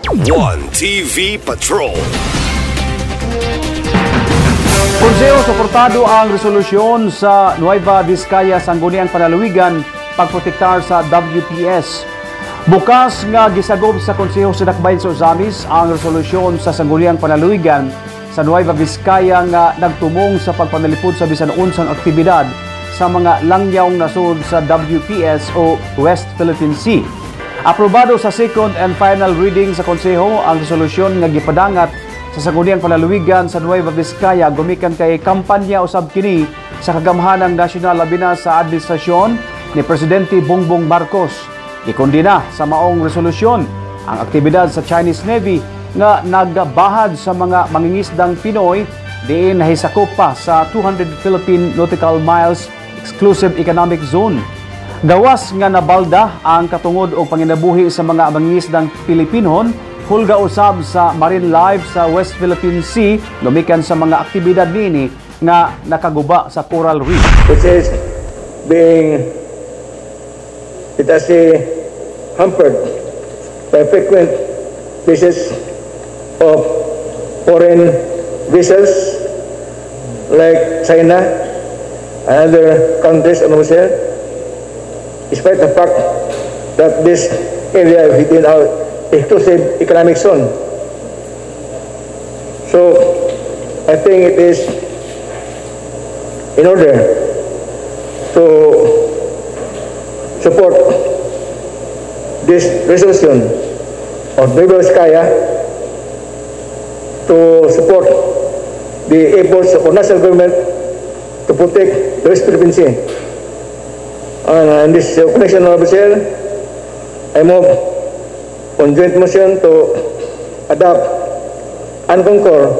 One TV Patrol. Konseho suportado ang resolusyon sa Nueva Vizcaya Sangguniang Panalawigan pagprotektar sa WPS. Bukas nga gisagob sa Konseho sa Dakbayan sa Ozamis ang resolusyon sa Sangguniang Panalawigan sa Nueva Vizcaya nga nagtumong sa pagpanalipod sa bisan unsang aktibidad sa mga langyawng nasud sa WPS o West Philippine Sea. Aprobado sa second and final reading sa Konseho ang resolusyon nga gipadangat sa Sangguniang Panalawigan sa Nueva Vizcaya gumikan kay kampanya usab kini sa kagamhanang nasyonal labi na sa administrasyon ni Presidente Bongbong Marcos. Ikondina sa maong resolusyon ang aktibidad sa Chinese Navy nga nagbahad sa mga mangingisdang Pinoy diin nahisakop pa sa 200 Philippine Nautical Miles Exclusive Economic Zone. Gawas nga nabalda ang katungod o panginabuhi sa mga mangingisdang Pilipinon hulga usab sa marine life sa West Philippine Sea lumikan sa mga aktibidad nini nga nakaguba sa coral reef. Which is being hampered by frequent visits of foreign vessels like China and other countries on Asia, despite the fact that this area is within our exclusive economic zone. So, I think it is in order to support this resolution of Nueva Vizcaya to support the efforts of our national government to protect the West Philippine Sea. And this connection, Honorable Chair, I move on joint motion to adopt and concur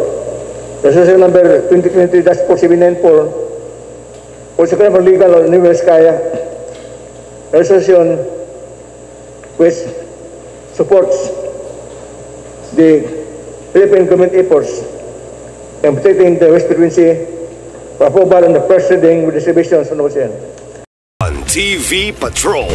resolution number 2023-4794 for Secretary of Legal of Nueva Vizcaya, resolution which supports the Philippine government efforts in protecting the West Philippine Sea for approval on the first reading with distributions on the ocean. One TV Patrol.